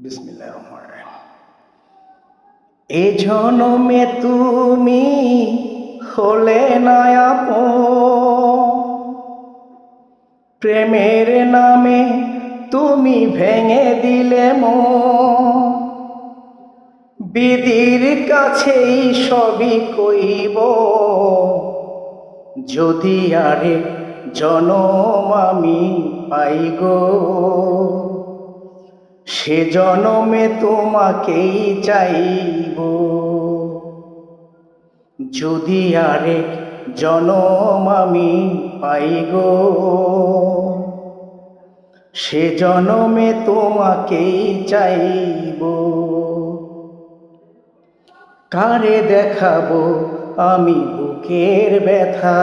বিসমিল্লাহির রহমানির রহিম। এ জনমে তুমি হলে না আপন, প্রেমের নামে তুমি ভেঙে দিলে মন। বিধির কাছেই সবই কইব, যদি আরেক জনম আমি পাই গো, সে জনমে তোমাকেই চাইব। যদি আরেক জনম আমি পাই গো, সে জনমে তোমাকেই চাইব। কারে দেখাবো আমি বুকের ব্যথা,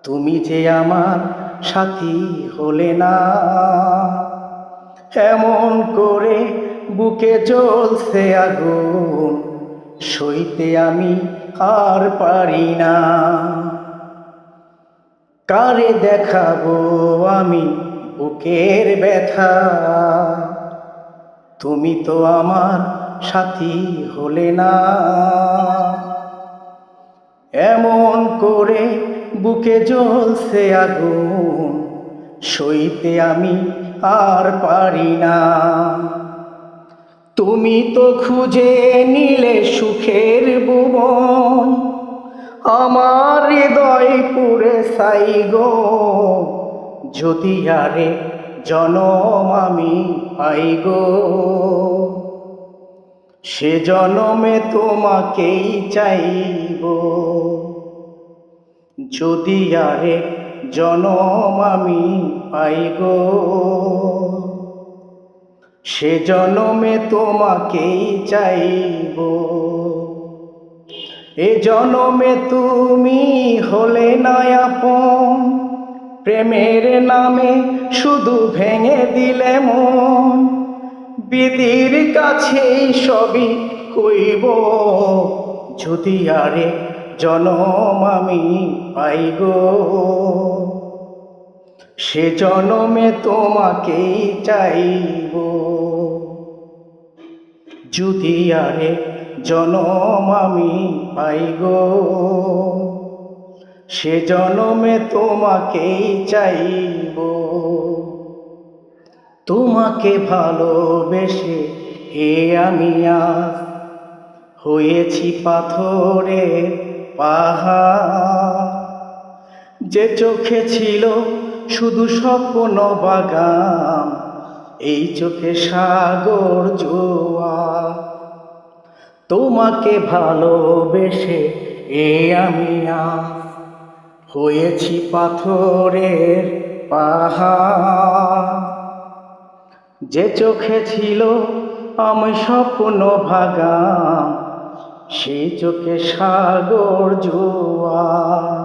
তুমি যে আমার সাথী হলে না। এমন করে বুকে জ্বলছে আগুন, সইতে আমি আর পারি না। কারে দেখাবো আমি বুকের ব্যথা, তুমি তো আমার সাথী হলে না। এমন করে বুকে জ্বলছে আগুন, সইতে আমি আর পারি না। তুমি তো খুঁজে নিলে সুখের ভুবন, আমার হৃদয় পুরে ছাই গো। যদি আরেক জনম আমি পাই গো, সে জনমে তোমাকেই চাইব। যদি আরেক জনম আমি পাই গো, সে জনমে তোমাকেই চাইব। এ জনমে তুমি হলে না আপন, প্রেমের নামে শুধু ভেঙে দিলে মন। বিধির কাছেই সবই কইব, যদি আরেক জনম আমি পাই গো, সে জনমে তোমাকেই চাইব। যদি আরেক জনম আমি পাই গো, সে জনমে তোমাকেই চাইব। তোমাকে ভালোবেসে আমি আজ হয়েছি পাথরের পাহাড়। যে চোখে ছিল শুধু স্বপ্ন বাগান, এই চোখে সাগর জোয়ার। তোমাকে ভালোবেসে আমি আজ হয়েছি পাথরের পাহাড়। যে চোখে ছিল আমি স্বপ্ন বাগান, সেই চোখে সাগর জোয়ার।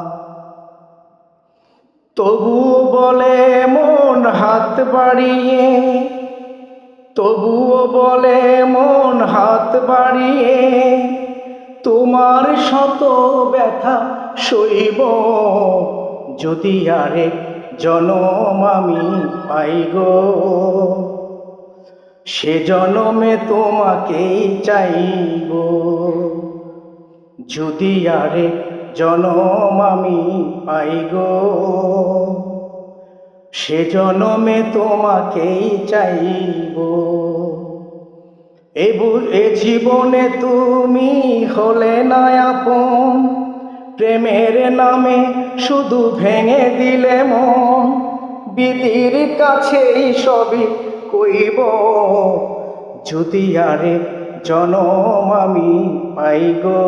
তবুও বলে মন হাত বাড়িয়ে, তবুও বলে মন হাত বাড়িয়ে, তোমার শত ব্যথা সইব। যদি আরেক জনম আমি পাই গো, সে জনমে তোমাকেই চাইব। যদি আরেক জনম আমি পাই গো, সে জনমে তোমাকেই চাইব। এ জীবনে তুমি হলে না আপন, প্রেমের নামে শুধু ভেঙে দিলে মন। বিধির কাছেই সবই কইব, যদি আরেক জনম আমি পাই গো,